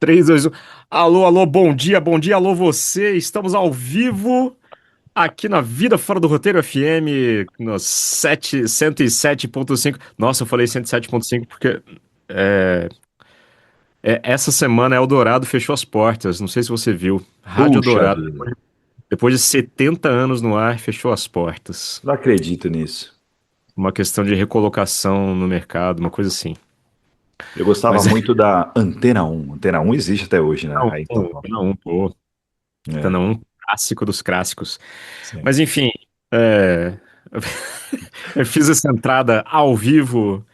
3, 2, 1. Alô, alô, bom dia, alô você. Estamos ao vivo aqui na Vida Fora do Roteiro FM, no 107.5. Nossa, eu falei 107.5 porque é, essa semana Eldorado fechou as portas. Não sei se você viu. Rádio Puxa Eldorado, vida, depois de 70 anos no ar, fechou as portas. não acredito nisso. Uma questão de recolocação no mercado, uma coisa assim. Eu gostava Mas muito da Antena 1. Antena 1 existe até hoje, né? não, Aí em São Paulo. não, pô. É, Não, um clássico dos clássicos. sim. Mas enfim, é, eu fiz essa entrada ao vivo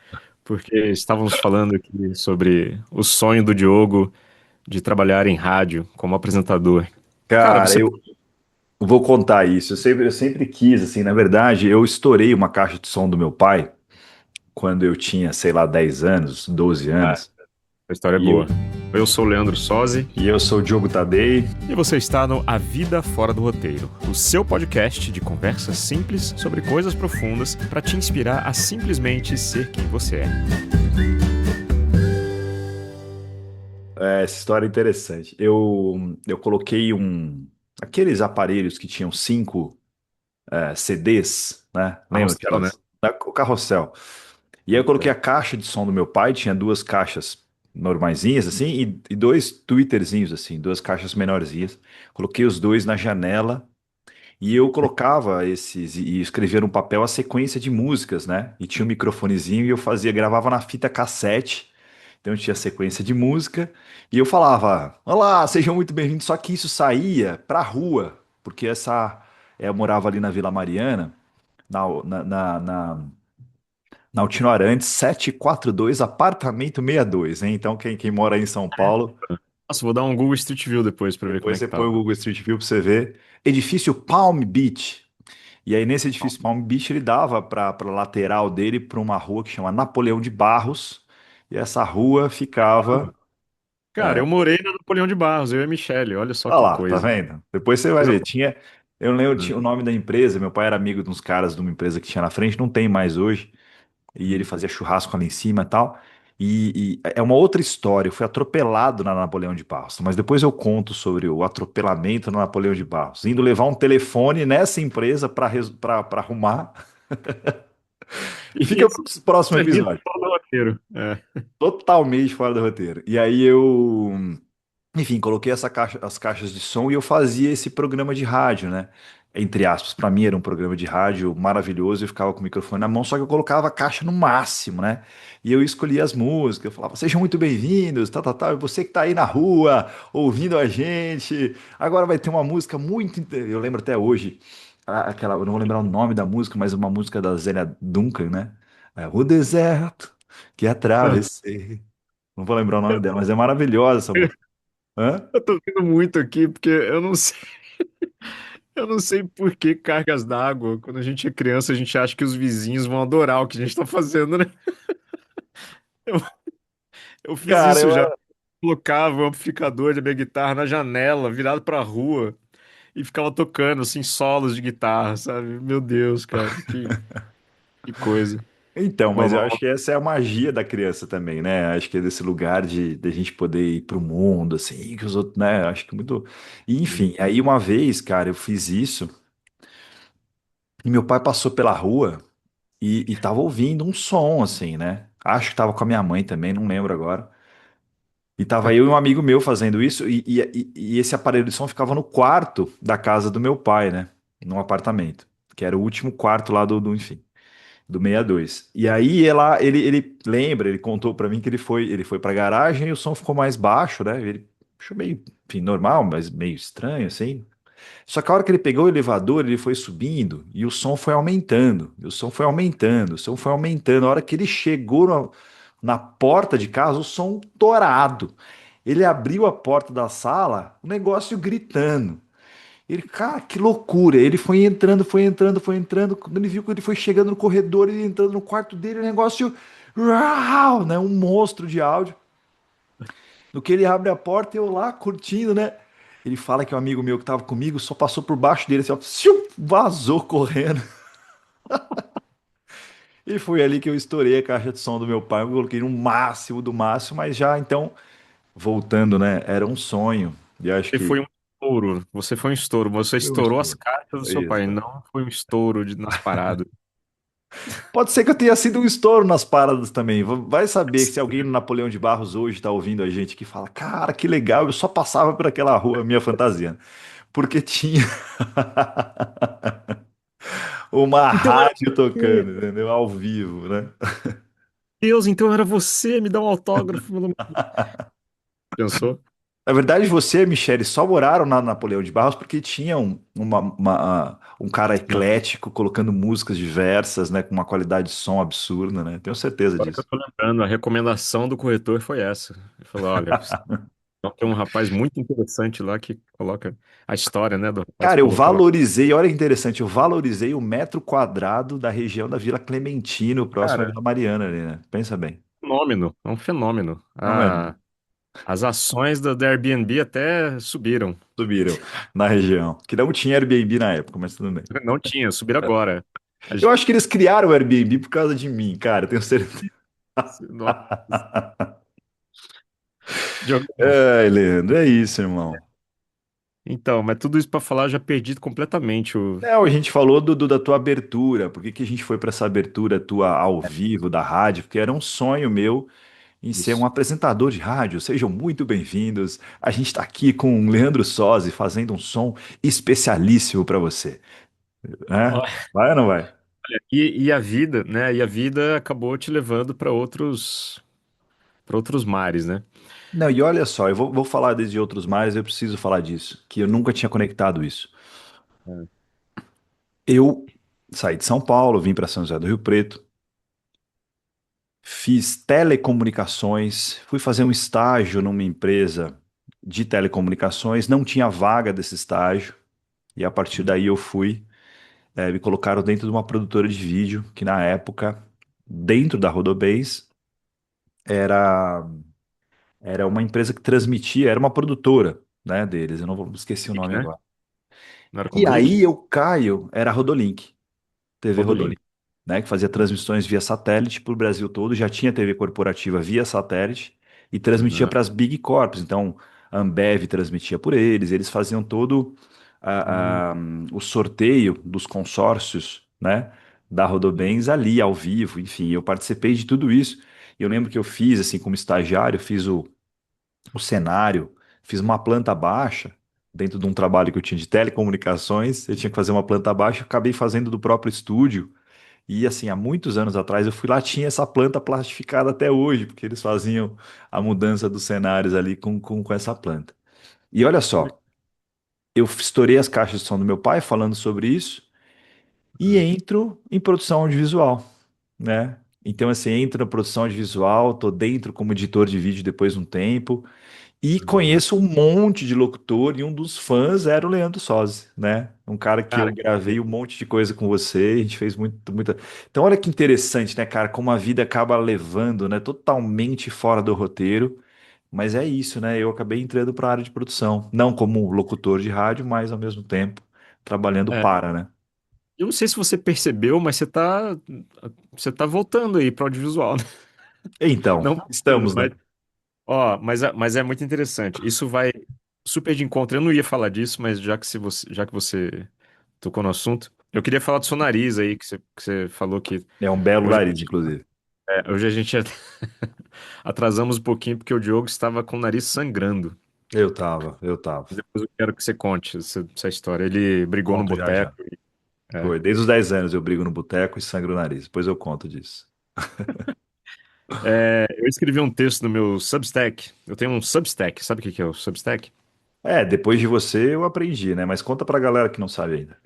porque estávamos falando aqui sobre o sonho do Diogo de trabalhar em rádio como apresentador. Cara, Cara, você. eu vou contar isso. Eu sempre quis, assim, na verdade, eu estourei uma caixa de som do meu pai quando eu tinha, sei lá, 10 anos, 12 Ah, anos. a história é E eu, boa. Eu sou o Leandro Sozzi e eu sou o Diogo Tadei. e você está no A Vida Fora do Roteiro, o seu podcast de conversas simples sobre coisas profundas para te inspirar a simplesmente ser quem você é. Essa história é interessante. Eu coloquei aqueles aparelhos que tinham cinco CDs, né? Lembra Carrossel, né? aquelas? O carrossel. E aí eu coloquei a caixa de som do meu pai, tinha duas caixas normaisinhas, assim, e dois tweeterzinhos, assim, duas caixas menorzinhas. Coloquei os dois na janela e eu colocava e escrevia no papel a sequência de músicas, né? E tinha um microfonezinho e eu gravava na fita cassete. Então tinha sequência de música e eu falava: Olá, sejam muito bem-vindos. Só que isso saía pra rua, porque eu morava ali na Vila Mariana, na, na, na, na na Altino Arantes, 742, apartamento 62, hein? Então, quem mora aí em São Paulo, Nossa, vou dar um Google Street View depois para ver como depois é que você põe tá. o Google Street View para você ver. Edifício Palm Beach. E aí, nesse edifício Palm Beach, ele dava para lateral dele para uma rua que chama Napoleão de Barros. E essa rua ficava. Cara, eu morei na Napoleão de Barros, eu e a Michelle, olha só Olha que lá, tá coisa. vendo? Depois você vai Coisa ver. boa. Eu lembro, Né? tinha o nome da empresa. Meu pai era amigo de uns caras de uma empresa que tinha na frente, não tem mais hoje. E ele Hum. fazia churrasco ali em cima e tal. E é uma outra história. Eu fui atropelado na Napoleão de Barros, mas depois eu conto sobre o atropelamento na Napoleão de Barros, indo levar um telefone nessa empresa para arrumar. Fica para Isso, o próximo isso é vida episódio. fora do roteiro. É. Totalmente fora do roteiro. E aí enfim, coloquei as caixas de som e eu fazia esse programa de rádio, né? Entre aspas, para mim era um programa de rádio maravilhoso, eu ficava com o microfone na mão, só que eu colocava a caixa no máximo, né? E eu escolhia as músicas, eu falava, sejam muito bem-vindos, tal, tal, tal, e você que tá aí na rua, ouvindo a gente, agora vai ter uma música eu lembro até hoje, eu não vou lembrar o nome da música, mas uma música da Zélia Duncan, né? O deserto que atravessei. Não vou lembrar o nome dela, mas é maravilhosa essa música. Hã? Eu tô rindo muito aqui porque eu não sei por que cargas d'água. Quando a gente é criança, a gente acha que os vizinhos vão adorar o que a gente tá fazendo, né? Eu, eu fiz Cara, isso já. Colocava o amplificador da minha guitarra na janela, virado pra rua, e ficava tocando, assim, solos de guitarra, sabe? Meu Deus, cara, que coisa. então, Uma mas eu nova. acho que essa é a magia da criança também, né? Acho que é desse lugar de a gente poder ir pro mundo, assim, que os outros, né? Acho que muito. E, enfim, aí uma vez, cara, eu fiz isso e meu pai passou pela rua e tava ouvindo um som, assim, né? Acho que tava com a minha mãe também, não lembro agora. E tava eu e um amigo meu fazendo isso, e esse aparelho de som ficava no quarto da casa do meu pai, né? Num apartamento, que era o último quarto lá enfim, do 62. E aí ele lembra, ele contou pra mim que ele foi pra garagem e o som ficou mais baixo, né? Ele achou meio, enfim, normal, mas meio estranho, assim. Só que a hora que ele pegou o elevador, ele foi subindo e o som foi aumentando, e o som foi aumentando, o som foi aumentando. A hora que ele chegou na porta de casa, o som torado. Ele abriu a porta da sala, o negócio gritando. Ele, cara, que loucura. Ele foi entrando, foi entrando, foi entrando. Quando ele viu que ele foi chegando no corredor, ele entrando no quarto dele, o negócio, uau, né? Um monstro de áudio. No que ele abre a porta, eu lá curtindo, né? Ele fala que um amigo meu que tava comigo só passou por baixo dele, assim, ó, siu, vazou correndo. E foi ali que eu estourei a caixa de som do meu pai. Eu coloquei no máximo do máximo, mas já então voltando, né? Era um sonho. E acho Você que foi um estouro. Você foi um estouro. Você foi um estourou as estouro. cartas do seu pai. Isso. Não foi um estouro nas paradas. Pode ser que eu tenha sido um estouro nas paradas também. Vai saber se alguém no Napoleão de Barros hoje tá ouvindo a gente que fala, cara, que legal, eu só passava por aquela rua, minha fantasia. Porque tinha uma Então era rádio você. tocando, entendeu? Ao vivo, né? Deus, então era você. Me dá um autógrafo. Pensou? Na verdade, você e a Michelle só moraram na Napoleão de Barros porque tinha um cara Sim. eclético colocando músicas diversas, né? Com uma qualidade de som absurda, né? Tenho certeza Agora que eu disso. tô lembrando, a recomendação do corretor foi essa. Ele falou: olha, tem um rapaz muito interessante lá que coloca a história, né, do rapaz Cara, que eu colocou lá. valorizei, olha que interessante, eu valorizei o metro quadrado da região da Vila Clementino, próximo à Cara, Vila Mariana ali, né? Pensa bem. fenômeno, é um fenômeno. Não é? As ações do Airbnb até subiram. Subiram na região. Que não tinha Airbnb na época, mas tudo bem. Não tinha, subiram agora. A Eu gente- acho que eles criaram o Airbnb por causa de mim, cara, eu tenho certeza. Nossa, Diogo. Ai, Leandro, é isso, irmão. Então, mas tudo isso pra falar, eu já perdi completamente o. Não, a gente falou da tua abertura. Por que que a gente foi para essa abertura tua ao vivo da rádio? Porque era um sonho meu em ser um Isso. apresentador de rádio. Sejam muito bem-vindos. A gente está aqui com o Leandro Sozzi fazendo um som especialíssimo para você, né? Olha, Vai ou não vai? e a vida, né? E a vida acabou te levando para outros mares, né? Não, e olha só, eu vou falar desde outros mais, eu preciso falar disso, que eu nunca tinha conectado isso. É. Eu saí de São Paulo, vim para São José do Rio Preto, fiz telecomunicações, fui fazer um estágio numa empresa de telecomunicações, não tinha vaga desse estágio, e a partir Uhum. daí eu fui, me colocaram dentro de uma produtora de vídeo, que na época, dentro da Rodobens, era, era uma empresa que transmitia, era uma produtora, né, deles, eu não vou esqueci o Link, nome né? agora. Não era E como aí link? eu caio, era a Rodolink. TV Rodolink. Rodolink, né, que fazia transmissões via satélite para o Brasil todo, já tinha TV corporativa via satélite e transmitia Aham. para as Big Corps. Então, a Ambev transmitia por eles, eles faziam todo Hum, o sorteio dos consórcios, né, da sim. Rodobens ali ao vivo, enfim, eu participei de tudo isso. E eu lembro que eu fiz, assim, como estagiário, eu fiz o cenário, fiz uma planta baixa. Dentro de um trabalho que eu tinha de telecomunicações, eu tinha que fazer uma planta baixa, eu acabei fazendo do próprio estúdio, e assim, há muitos anos atrás eu fui lá, tinha essa planta plastificada até hoje, porque eles faziam a mudança dos cenários ali com essa planta. E olha Olha. só, eu estourei as caixas de som do meu pai falando sobre isso e Aham. entro em produção audiovisual, né? Então, assim, entro na produção audiovisual, tô dentro como editor de vídeo depois de um tempo. E Aham. conheço um monte de locutor e um dos fãs era o Leandro Sozzi, né? Um cara que eu Cara, que gravei um monte de coisa com você, a gente fez muita. Então, olha que interessante, né, cara? Como a vida acaba levando, né? Totalmente fora do roteiro. Mas é isso, né? Eu acabei entrando para a área de produção, não como locutor de rádio, mas ao mesmo tempo trabalhando é, para, né? eu não sei se você percebeu, mas você tá voltando aí para o audiovisual, né? Então, Não voltando, estamos, né? mas ó, mas é muito interessante. Isso vai super de encontro. Eu não ia falar disso, mas já que você tocou no assunto, eu queria falar do seu nariz aí que você falou que É um belo hoje, nariz, inclusive. hoje a gente atrasamos um pouquinho porque o Diogo estava com o nariz sangrando. Eu tava. Depois eu quero que você conte essa história. Ele brigou no Conto já boteco. já. É. Foi. Desde os 10 anos eu brigo no boteco e sangro o nariz. Depois eu conto disso. Eu escrevi um texto no meu Substack. Eu tenho um Substack. Sabe o que que é o Substack? É, depois de você eu aprendi, né? Mas conta pra galera que não sabe ainda.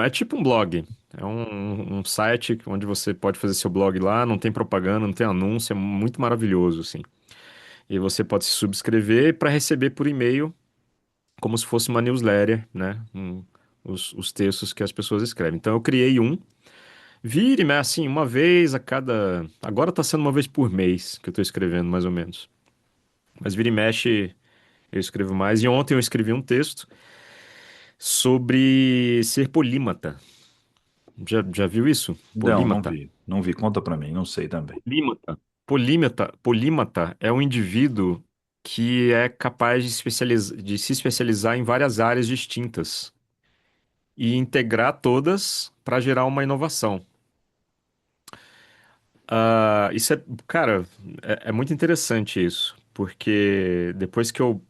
É tipo um blog. É um site onde você pode fazer seu blog lá, não tem propaganda, não tem anúncio, é muito maravilhoso, assim. E você pode se subscrever para receber por e-mail, como se fosse uma newsletter, né? Os textos que as pessoas escrevem. Então eu criei um, vira e mexe assim, uma vez a cada. Agora tá sendo uma vez por mês que eu tô escrevendo, mais ou menos. Mas vira e mexe, eu escrevo mais. E ontem eu escrevi um texto sobre ser polímata. Já viu isso? Não, não Polímata. vi. Não vi. Conta pra mim. Não sei também. Polímata. Polímata é um indivíduo. que é capaz de se especializar em várias áreas distintas e integrar todas para gerar uma inovação. Isso é, cara, é muito interessante isso, porque depois que eu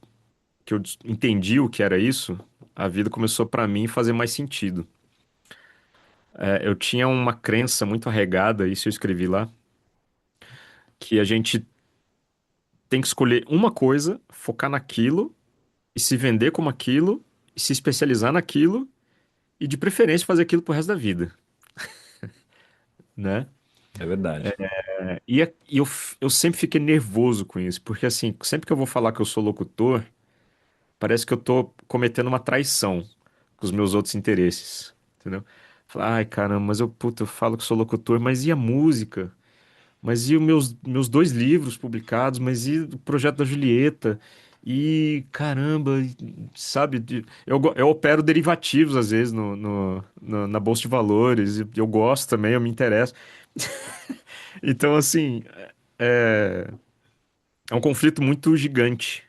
entendi o que era isso, a vida começou para mim fazer mais sentido. Eu tinha uma crença muito arraigada, isso eu escrevi lá, que a gente tem que escolher uma coisa, focar naquilo e se vender como aquilo e se especializar naquilo e de preferência fazer aquilo pro resto da vida, né? É verdade. Eu sempre fiquei nervoso com isso, porque assim, sempre que eu vou falar que eu sou locutor, parece que eu tô cometendo uma traição com os meus outros interesses, entendeu? Falar, ai caramba, mas puta, eu falo que sou locutor, mas e a música? Mas e os meus dois livros publicados? Mas e o projeto da Julieta? E caramba, sabe? Eu opero derivativos às vezes na Bolsa de Valores, e eu gosto também, eu me interesso. Então, assim, é, é um conflito muito gigante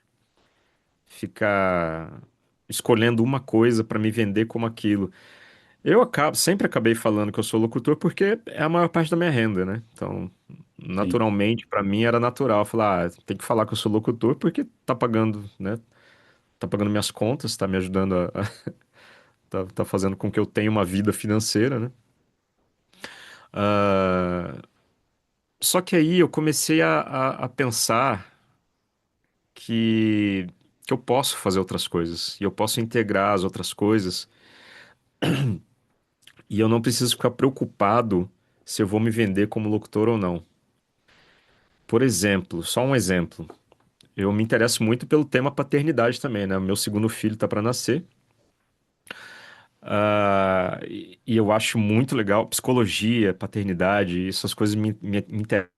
ficar escolhendo uma coisa para me vender como aquilo. Sempre acabei falando que eu sou locutor porque é a maior parte da minha renda, né? Então, Sim. naturalmente, para mim era natural falar, tem que falar que eu sou locutor porque tá pagando, né? Tá pagando minhas contas, tá me ajudando tá fazendo com que eu tenha uma vida financeira, né? Ah, só que aí eu comecei a pensar que, que eu posso fazer outras coisas e eu posso integrar as outras coisas e eu não preciso ficar preocupado se eu vou me vender como locutor ou não. Por exemplo, só um exemplo. Eu me interesso muito pelo tema paternidade também, né? Meu segundo filho tá para nascer. E eu acho muito legal psicologia, paternidade, essas coisas me interessam.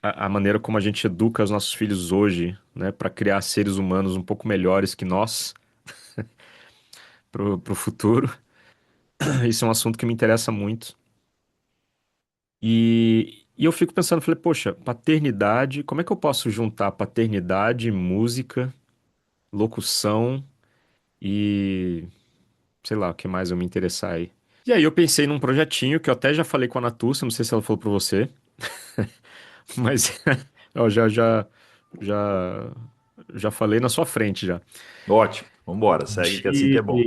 A maneira como a gente educa os nossos filhos hoje, né, para criar seres humanos um pouco melhores que nós pro futuro. Isso é um assunto que me interessa muito. E eu fico pensando, falei, poxa, paternidade, como é que eu posso juntar paternidade, música, locução e sei lá, o que mais eu me interessar aí. E aí eu pensei num projetinho que eu até já falei com a Natúcia, não sei se ela falou pra você, mas ó, já já falei na sua frente já. Ótimo. Vambora, segue que é assim que é bom.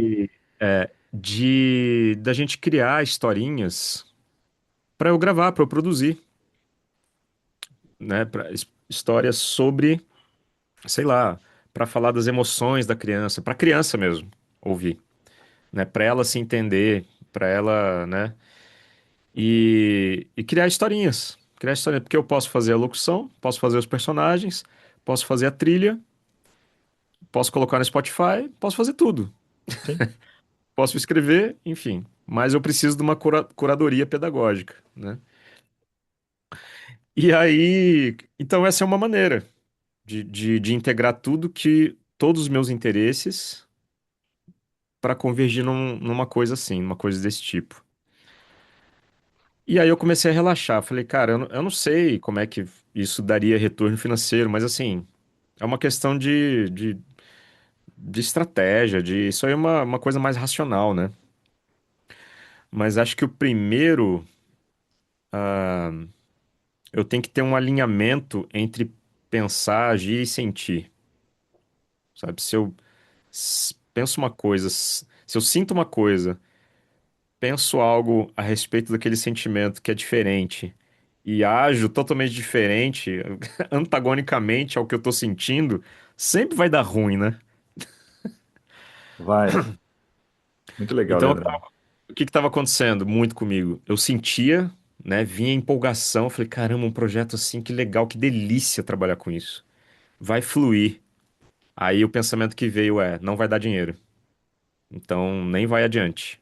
De da gente criar historinhas pra eu gravar, pra eu produzir, né, histórias sobre, sei lá, pra falar das emoções da criança, pra criança mesmo ouvir, né, para ela se entender, pra ela, né, e criar historinhas. Criar historinhas, porque eu posso fazer a locução, posso fazer os personagens, posso fazer a trilha, posso colocar no Spotify, posso fazer tudo. Sim, Posso escrever, enfim. Mas eu preciso de uma curadoria pedagógica, né? E aí, então essa é uma maneira de integrar todos os meus interesses para convergir numa coisa assim, numa coisa desse tipo. E aí eu comecei a relaxar. Falei, cara, eu não sei como é que isso daria retorno financeiro, mas assim, é uma questão de estratégia, isso aí é uma coisa mais racional, né? Mas acho que o primeiro, eu tenho que ter um alinhamento entre pensar, agir e sentir, sabe? Se eu penso uma coisa, se eu sinto uma coisa, penso algo a respeito daquele sentimento que é diferente e ajo totalmente diferente, antagonicamente ao que eu tô sentindo, sempre vai dar ruim, né? vai. Muito legal, Então, Leandrão. o que estava acontecendo muito comigo? Eu sentia, né, vinha empolgação, falei, caramba, um projeto assim, que legal, que delícia trabalhar com isso. Vai fluir. Aí o pensamento que veio é, não vai dar dinheiro. Então, nem vai adiante.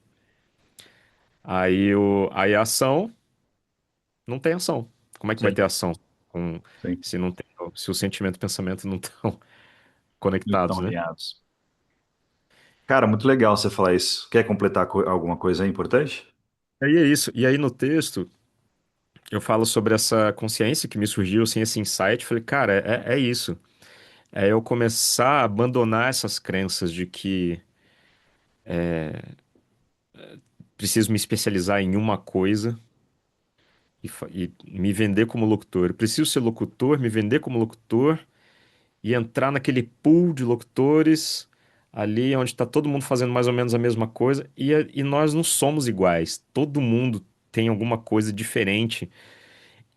Aí a ação, não tem ação. Como é que vai Sim, ter ação com, sim. se não tem, se o sentimento e o pensamento não estão Não estão conectados, né? alinhados. Cara, muito legal você falar isso. Quer completar alguma coisa aí importante? Aí é isso. E aí no texto, eu falo sobre essa consciência que me surgiu, assim, esse insight. Falei, cara, é isso. É eu começar a abandonar essas crenças de que preciso me especializar em uma coisa e me vender como locutor. Eu preciso ser locutor, me vender como locutor e entrar naquele pool de locutores ali onde está todo mundo fazendo mais ou menos a mesma coisa e nós não somos iguais. Todo mundo tem alguma coisa diferente.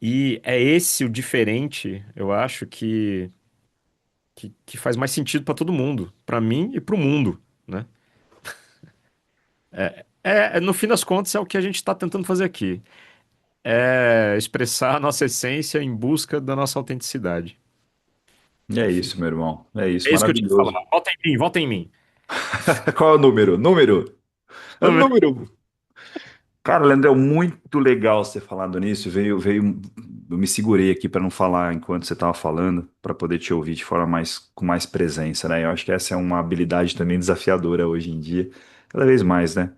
E é esse o diferente, eu acho, que faz mais sentido para todo mundo, para mim e para o mundo, né? No fim das contas, é o que a gente está tentando fazer aqui. É expressar a nossa essência em busca da nossa autenticidade. É Enfim, isso, meu irmão. É isso, é isso que eu tinha que falar. maravilhoso. Vota em mim, vota em mim. Qual é o número? Número? É número. Cara, Leandrão, muito legal você falando nisso. Eu me segurei aqui para não falar enquanto você estava falando, para poder te ouvir de forma com mais presença, né? Eu acho que essa é uma habilidade também desafiadora hoje em dia, cada vez mais, né?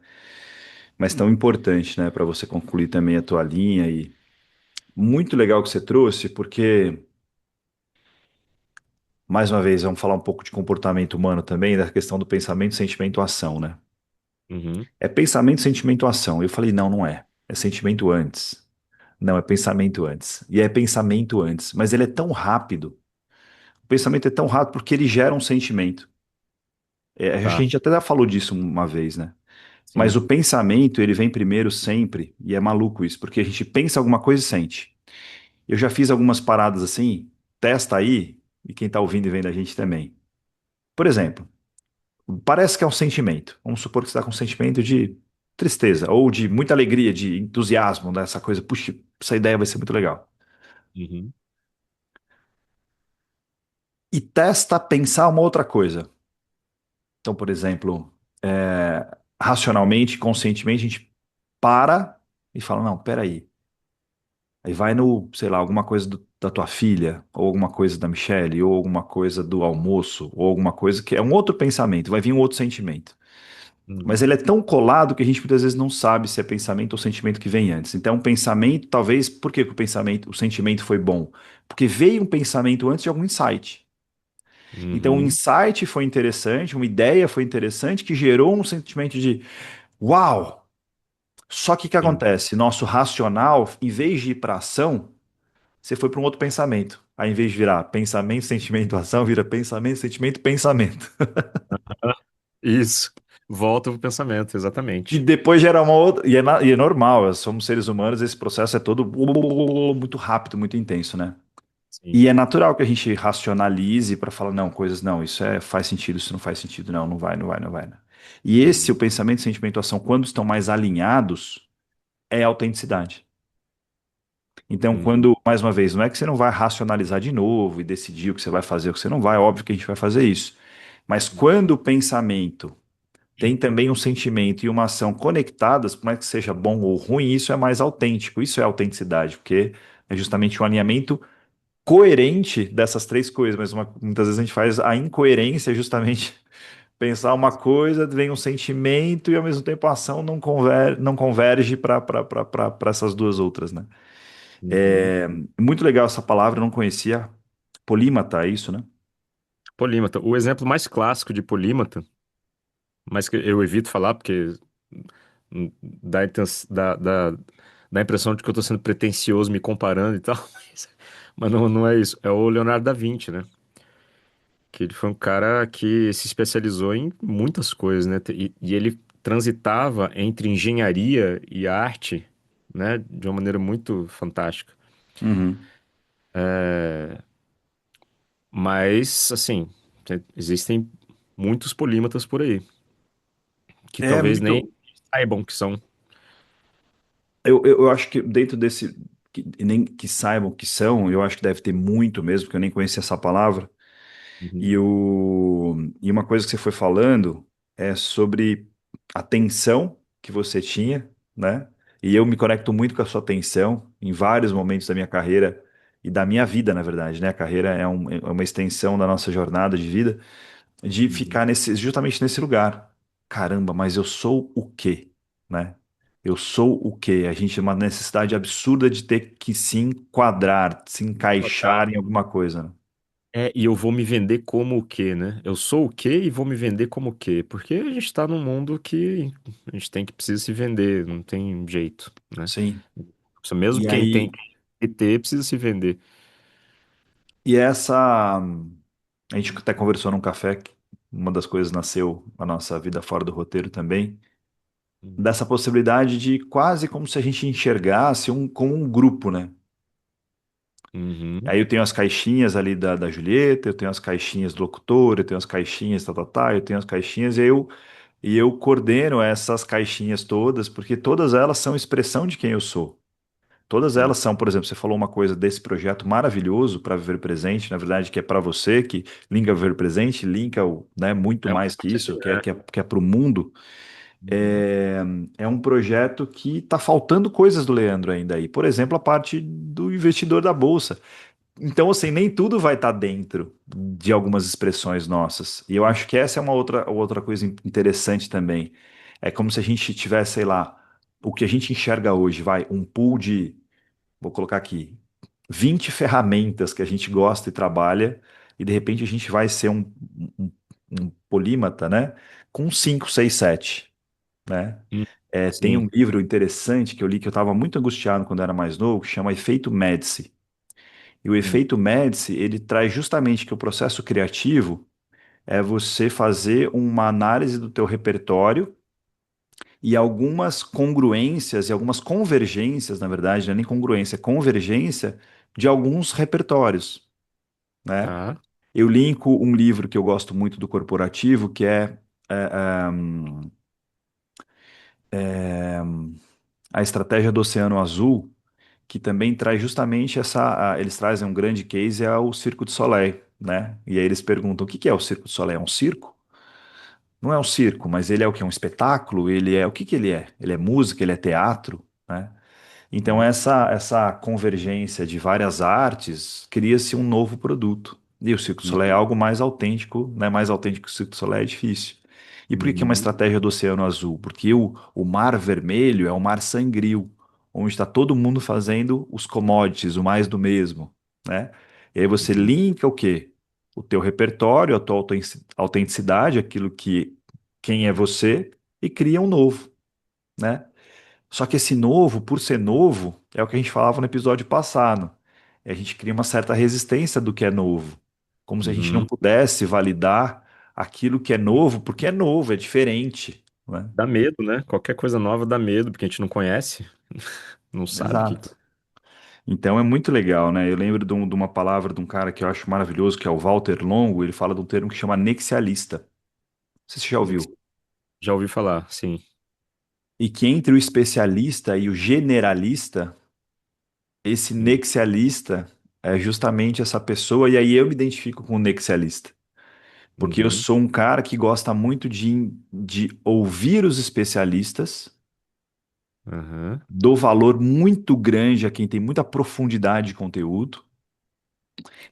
Mas tão importante, né, para você concluir também a tua linha e muito legal que você trouxe, porque mais uma vez vamos falar um pouco de comportamento humano também, da questão do pensamento, sentimento, ação, né? Uhum, É pensamento, sentimento, ação. Eu falei, não, não é. É sentimento antes. Não, é pensamento antes. E é pensamento antes. Mas ele é tão rápido. O pensamento é tão rápido porque ele gera um sentimento. É, a tá, gente até já falou disso uma vez, né? Mas sim. o pensamento, ele vem primeiro sempre. E é maluco isso, porque a gente pensa alguma coisa e sente. Eu já fiz algumas paradas assim. Testa aí. E quem tá ouvindo e vendo a gente também. Por exemplo, parece que é um sentimento. Vamos supor que você está com um sentimento de tristeza, ou de muita alegria, de entusiasmo, dessa coisa. Puxa, essa ideia vai ser muito legal. Uhum, E testa pensar uma outra coisa. Então, por exemplo, racionalmente, conscientemente, a gente para e fala, não, peraí. Aí vai no, sei lá, alguma coisa da tua filha, ou alguma coisa da Michelle, ou alguma coisa do almoço, ou alguma coisa que é um outro pensamento, vai vir um outro sentimento. Mas uhum, ele é tão colado que a gente muitas vezes não sabe se é pensamento ou sentimento que vem antes. Então, um pensamento, talvez, por que que o pensamento, o sentimento foi bom? Porque veio um pensamento antes de algum insight. Então, o uhum, insight foi interessante, uma ideia foi interessante, que gerou um sentimento de uau! Só que o que sim. acontece? Nosso racional, em vez de ir para ação, você foi para um outro pensamento. Aí, em vez de virar pensamento, sentimento, ação, vira pensamento, sentimento, pensamento. Ah, isso. Volta pro pensamento, E exatamente. depois gera uma outra. E é normal, somos seres humanos, esse processo é todo muito rápido, muito intenso, né? Sim. E é natural que a gente racionalize para falar, não, coisas, não, isso faz sentido, isso não faz sentido, não, não vai, não vai, não vai, né? E esse, o Uhum, pensamento, sentimento e ação, quando estão mais alinhados, é autenticidade. Então, uhum, quando, mais uma vez, não é que você não vai racionalizar de novo e decidir o que você vai fazer, o que você não vai, óbvio que a gente vai fazer isso. Mas quando o pensamento tem também um sentimento e uma ação conectadas, por mais que seja bom ou ruim, isso é mais autêntico, isso é autenticidade, porque é justamente um alinhamento coerente dessas três coisas, mas muitas vezes a gente faz a incoerência justamente pensar uma coisa, vem um sentimento e ao mesmo tempo a ação não converge para essas duas outras, né? uhum. É muito legal essa palavra, eu não conhecia. Polímata, é isso, né? Polímata. O exemplo mais clássico de polímata, mas que eu evito falar porque dá a impressão de que eu estou sendo pretensioso me comparando e tal, mas não é isso. É o Leonardo da Vinci, né? Que ele foi um cara que se especializou em muitas coisas, né? E ele transitava entre engenharia e arte, né? De uma maneira muito fantástica. Uhum. Mas, assim, existem muitos polímatas por aí, que É talvez nem muito. saibam que são. Eu acho que dentro desse. Nem que saibam que são, eu acho que deve ter muito mesmo, porque eu nem conhecia essa palavra. Uhum, E uma coisa que você foi falando é sobre a tensão que você tinha, né? E eu me conecto muito com a sua tensão em vários momentos da minha carreira e da minha vida, na verdade, né? A carreira é uma extensão da nossa jornada de vida, de uhum, ficar justamente nesse lugar. Caramba, mas eu sou o quê? Né? Eu sou o quê? A gente tem uma necessidade absurda de ter que se enquadrar, se Botar. encaixar em alguma coisa, né? E eu vou me vender como o quê, né? Eu sou o quê e vou me vender como o quê? Porque a gente tá num mundo que a gente tem que precisa se vender, não tem jeito, né? Sim. Mesmo E quem tem aí, que ter, precisa se vender. e essa, a gente até conversou num café, que uma das coisas nasceu a nossa vida fora do roteiro também, dessa possibilidade de quase como se a gente enxergasse como um grupo, né? Uhum. Aí eu tenho as caixinhas ali da Julieta, eu tenho as caixinhas do locutor, eu tenho as caixinhas, eu tenho as caixinhas, e eu coordeno essas caixinhas todas, porque todas elas são expressão de quem eu sou. Todas Sim. elas são, por exemplo, você falou uma coisa desse projeto maravilhoso para Viver Presente, na verdade, que é para você, que linka Viver Presente, linka né, muito É uma mais que isso, que é, parceria. que é, que é para o mundo. Uhum. É, é um projeto que está faltando coisas do Leandro ainda aí. Por exemplo, a parte do investidor da Bolsa. Então, assim, nem tudo vai estar dentro de algumas expressões nossas. E eu acho que essa é uma outra coisa interessante também. É como se a gente tivesse, sei lá, o que a gente enxerga hoje, vai, um pool de, vou colocar aqui, 20 ferramentas que a gente gosta e trabalha, e de repente a gente vai ser um, um polímata, né? Com 5, 6, 7, né? Hum. Tem Sim. um livro interessante que eu li que eu estava muito angustiado quando eu era mais novo, que chama Efeito Médici. E o Hum. efeito Médici, ele traz justamente que o processo criativo é você fazer uma análise do teu repertório e algumas congruências e algumas convergências, na verdade, não é nem congruência, é convergência de alguns repertórios, né? Tá. Eu linko um livro que eu gosto muito do corporativo, que é A Estratégia do Oceano Azul, que também traz justamente eles trazem um grande case, é o Circo de Soleil, né? E aí eles perguntam, o que que é o Circo de Soleil? É um circo? Não é um circo, mas ele é o que? Um espetáculo? Ele é o que que ele é? Ele é música? Ele é teatro? Né? Então, Hum. essa convergência de várias artes cria-se um novo produto. E o Circo du Soleil é Uhum. algo mais autêntico, né? Mais autêntico que o Circo du Soleil é difícil. E por que que é uma Uhum. estratégia do Oceano Azul? Porque o Mar Vermelho é um mar sangril, onde está todo mundo fazendo os commodities, o mais do mesmo, né? E aí você Uhum. linka o quê? O teu repertório, a tua autenticidade, aquilo que quem é você, e cria um novo, né? Só que esse novo, por ser novo, é o que a gente falava no episódio passado. A gente cria uma certa resistência do que é novo. Como se a gente não Uhum. pudesse validar aquilo que é novo, porque é novo, é diferente, né? Dá medo, né? Qualquer coisa nova dá medo, porque a gente não conhece, não sabe o que. Exato. Então é muito legal, né? Eu lembro de uma palavra de um cara que eu acho maravilhoso, que é o Walter Longo, ele fala de um termo que chama nexialista. Não sei se você já ouviu. Já ouvi falar, sim. E que entre o especialista e o generalista, esse Hum. nexialista é justamente essa pessoa, e aí eu me identifico com o nexialista. Porque eu Uhum. sou um cara que gosta muito de ouvir os especialistas, Aham. dou valor muito grande a quem tem muita profundidade de conteúdo,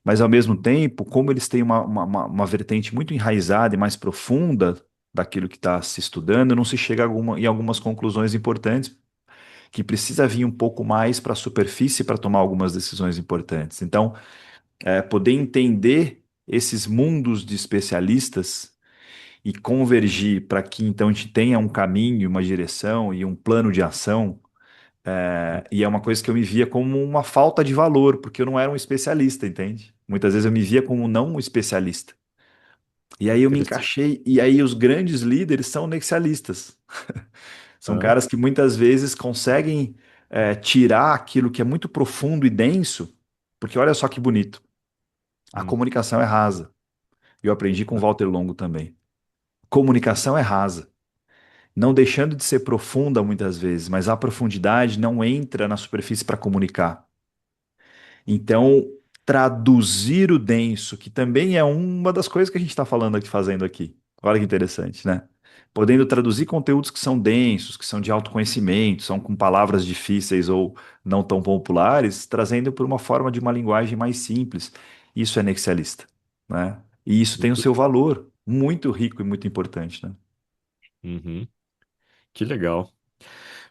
mas ao mesmo tempo, como eles têm uma vertente muito enraizada e mais profunda daquilo que está se estudando, não se chega em algumas conclusões importantes, que precisa vir um pouco mais para a superfície para tomar algumas decisões importantes. Então, poder entender esses mundos de especialistas e convergir para que então a gente tenha um caminho, uma direção e um plano de ação. E é uma coisa que eu me via como uma falta de valor, porque eu não era um especialista, entende? Muitas vezes eu me via como não um especialista. E aí eu me Interessante. encaixei, e aí os grandes líderes são nexialistas. São Ah. caras que muitas vezes conseguem tirar aquilo que é muito profundo e denso, porque olha só que bonito, a Hum. comunicação é rasa. Eu aprendi com o Walter Longo também. Comunicação é rasa. Não deixando de ser profunda muitas vezes, mas a profundidade não entra na superfície para comunicar. Então, traduzir o denso, que também é uma das coisas que a gente está falando aqui, fazendo aqui. Olha que interessante, né? Podendo traduzir conteúdos que são densos, que são de autoconhecimento, são com palavras difíceis ou não tão populares, trazendo por uma forma de uma linguagem mais simples. Isso é nexialista, né? E isso tem o seu valor, muito rico e muito importante, né? Uhum. Que legal.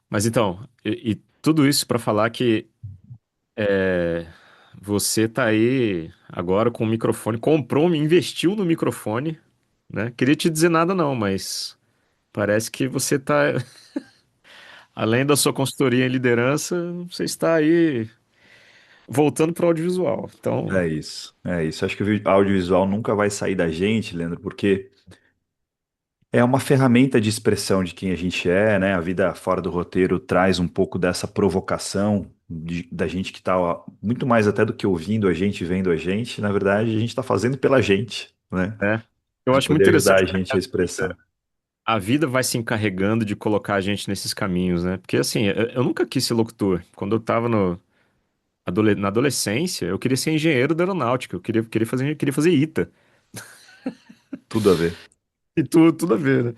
Mas então, e tudo isso para falar que é, você tá aí agora com o microfone, comprou, investiu no microfone, né? Queria te dizer nada não, mas parece que você tá, além da sua consultoria em liderança, você está aí voltando para o audiovisual. Então, É isso, é isso. Acho que o audiovisual nunca vai sair da gente, Leandro, porque é uma ferramenta de expressão de quem a gente é, né? A vida fora do roteiro traz um pouco dessa provocação da gente que está muito mais até do que ouvindo a gente, vendo a gente. Na verdade, a gente está fazendo pela gente, né? né? Eu De acho muito poder ajudar interessante a como é que gente a expressar. a vida vai se encarregando de colocar a gente nesses caminhos, né? Porque assim, eu nunca quis ser locutor. Quando eu tava no, na adolescência, eu queria ser engenheiro da aeronáutica, queria fazer ITA. Tudo a ver. E tudo a ver, né?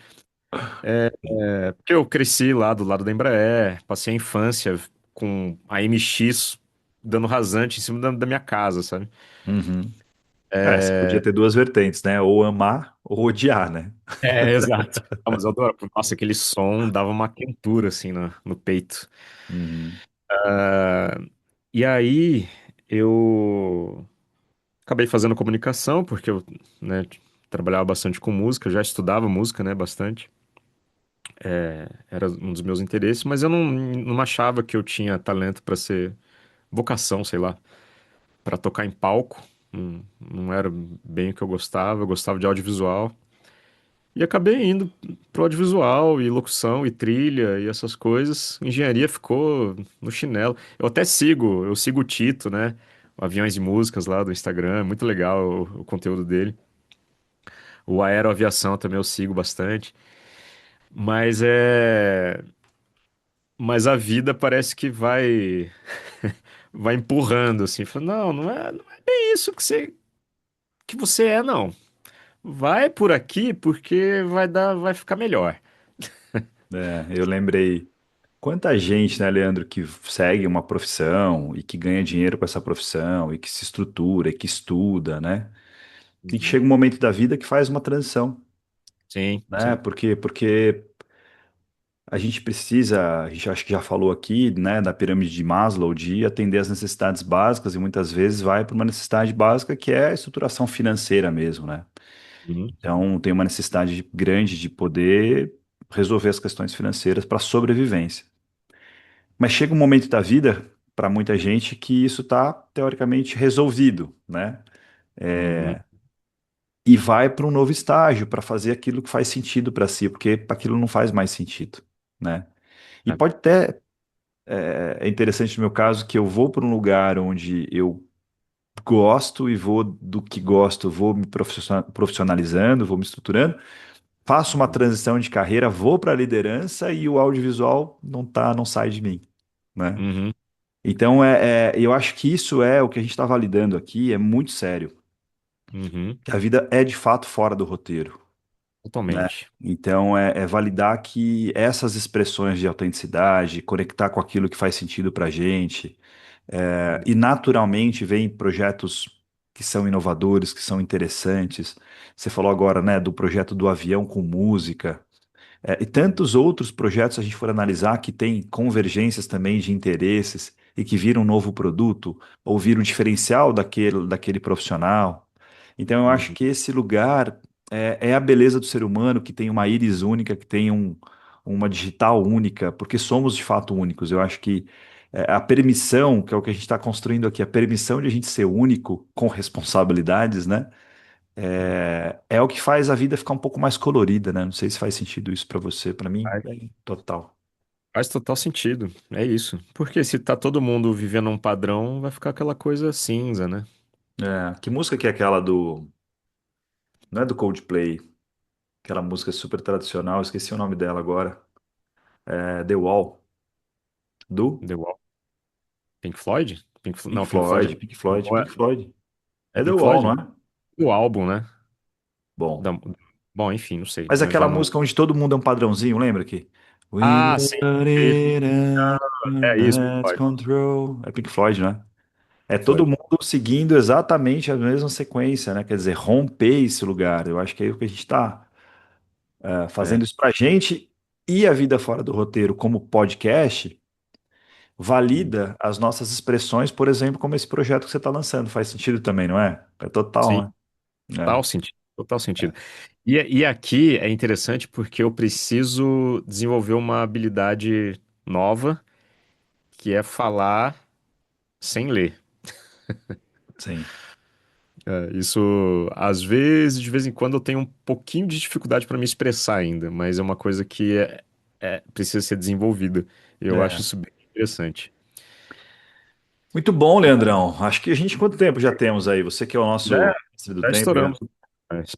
Porque eu cresci lá do lado da Embraer, passei a infância com a MX dando rasante em cima da minha casa, sabe? Uhum. É, você podia ter duas vertentes, né? Ou amar ou odiar, né? Exato. Ah, mas eu adoro. Nossa, aquele som dava uma quentura assim no peito. Uhum. Ah, e aí eu acabei fazendo comunicação, porque eu, né, trabalhava bastante com música, já estudava música, né, bastante. Era um dos meus interesses, mas eu não achava que eu tinha talento para ser vocação, sei lá, para tocar em palco. Não era bem o que eu gostava de audiovisual. E acabei indo pro audiovisual e locução e trilha e essas coisas. Engenharia ficou no chinelo. Eu sigo o Tito, né? O Aviões e Músicas lá do Instagram, é muito legal o conteúdo dele. O Aeroaviação também eu sigo bastante. Mas é. Mas a vida parece que vai empurrando assim. Fala, não é bem isso que você é, não. Vai por aqui porque vai ficar melhor. É, eu lembrei quanta gente, né, Leandro, que segue uma profissão e que ganha dinheiro com essa profissão e que se estrutura e que estuda, né? E que Uhum. chega um momento da vida que faz uma transição, Sim, né? sim. Porque a gente precisa, a gente acho que já falou aqui, né, da pirâmide de Maslow, de atender às necessidades básicas e muitas vezes vai para uma necessidade básica que é a estruturação financeira mesmo, né? Uhum. Então tem uma necessidade grande de poder resolver as questões financeiras para sobrevivência. Mas chega um momento da vida, para muita gente, que isso está teoricamente resolvido, né? Uhum. E vai para um novo estágio, para fazer aquilo que faz sentido para si, porque aquilo não faz mais sentido, né? E É. pode até, é interessante no meu caso, que eu vou para um lugar onde eu gosto e vou do que gosto, vou me profissionalizando, vou me estruturando, faço uma Uhum. transição de carreira, vou para a liderança e o audiovisual não sai de mim, né? Uhum. Então, eu acho que isso é o que a gente está validando aqui, é muito sério. Uhum. Que a vida é de fato fora do roteiro, né? Totalmente. Então, é validar que essas expressões de autenticidade, conectar com aquilo que faz sentido para a gente, e naturalmente vem projetos que são inovadores, que são interessantes. Você falou agora, né, do projeto do avião com música. E tantos outros projetos, se a gente for analisar, que tem convergências também de interesses e que viram um novo produto ou viram um diferencial daquele profissional. Então, eu acho Uhum. que esse lugar é a beleza do ser humano, que tem uma íris única, que tem uma digital única, porque somos de fato únicos. Eu acho que a permissão, que é o que a gente está construindo aqui, a permissão de a gente ser único com responsabilidades, né? É o que faz a vida ficar um pouco mais colorida, né? Não sei se faz sentido isso pra você, pra mim, Faz é total. faz total sentido. É isso. Porque se tá todo mundo vivendo um padrão, vai ficar aquela coisa cinza, né? Que música que é aquela do. Não é do Coldplay, aquela música super tradicional, esqueci o nome dela agora. The Wall, do The Wall. Pink Floyd? Pink Não, Pink Floyd. Floyd, Pink Floyd, É Pink Floyd. É The Pink Wall, não Floyd? é? O álbum, né? Bom. Da- Bom, enfim, não sei. Mas Mas aquela vamos. música onde todo mundo é um padrãozinho, lembra aqui? We Ah, sim. got Perfeito. it É isso, Pink under Floyd. control. É Pink Floyd, né? É Pink todo Floyd. mundo seguindo exatamente a mesma sequência, né? Quer dizer, romper esse lugar. Eu acho que é o que a gente está É. fazendo isso pra gente E a Vida Fora do Roteiro, como podcast, Sim, valida as nossas expressões, por exemplo, como esse projeto que você está lançando. Faz sentido também, não é? É total, sim, né? total sentido, total sentido. E aqui é interessante porque eu preciso desenvolver uma habilidade nova, que é falar sem ler. Sim. Isso, às vezes, de vez em quando, eu tenho um pouquinho de dificuldade para me expressar ainda, mas é uma coisa que precisa ser desenvolvida. Eu acho É. isso bem interessante. Muito bom, Leandrão. Acho que a gente, quanto tempo já temos aí? Você que é o Já, nosso mestre do já tempo, já. estouramos.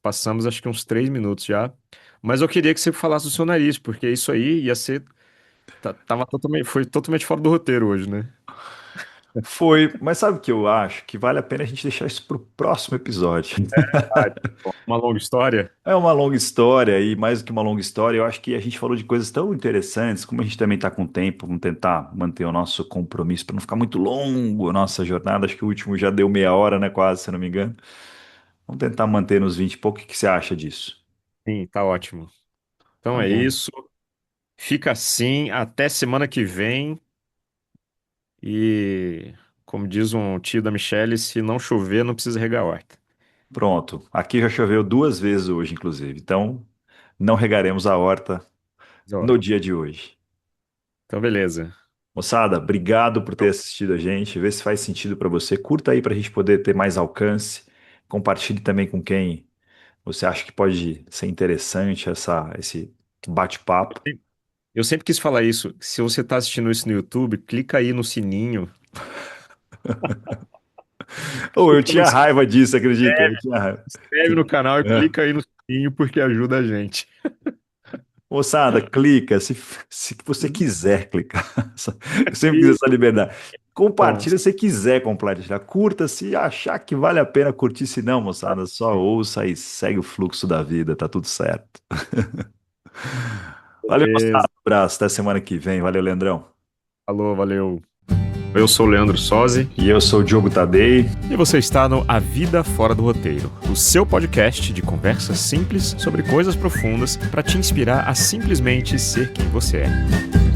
Passamos acho que uns 3 minutos já. Mas eu queria que você falasse do seu nariz, porque isso aí ia ser. Foi totalmente fora do roteiro hoje, né? Foi, mas sabe o que eu acho? Que vale a pena a gente deixar isso para o próximo episódio. Ah, bom, uma longa história. É uma longa história e mais do que uma longa história, eu acho que a gente falou de coisas tão interessantes, como a gente também está com tempo, vamos tentar manter o nosso compromisso para não ficar muito longo a nossa jornada. Acho que o último já deu meia hora, né? Quase, se eu não me engano. Vamos tentar manter nos 20 e pouco. O que que você acha disso? Sim, tá ótimo. Tá Então é bom. isso. Fica assim, até semana que vem. E, como diz um tio da Michelle, se não chover, não precisa regar a horta. Pronto. Aqui já choveu duas vezes hoje, inclusive. Então, não regaremos a horta Ó, no dia de hoje. então, beleza. Moçada, obrigado por ter assistido a gente. Vê se faz sentido para você. Curta aí para a gente poder ter mais alcance. Compartilhe também com quem você acha que pode ser interessante esse bate-papo. Eu sempre quis falar isso. Se você está assistindo isso no YouTube, clica aí no sininho. Oh, eu Clica no, tinha raiva disso, acredita? Eu inscreve, tinha raiva. inscreve no canal e É. clica aí no sininho porque ajuda a gente. Moçada, clica se você quiser clicar. Eu sempre quis essa Isso. liberdade. Bom, Compartilha se quiser compartilhar. Curta se achar que vale a pena curtir. Se não, moçada, só ouça e segue o fluxo da vida. Tá tudo certo. Valeu, moçada. beleza. Um abraço. Até semana que vem. Valeu, Leandrão. Falou, valeu. Eu sou o Leandro Sozzi E eu sou o Diogo Tadei. e você está no A Vida Fora do Roteiro, o seu podcast de conversas simples sobre coisas profundas para te inspirar a simplesmente ser quem você é.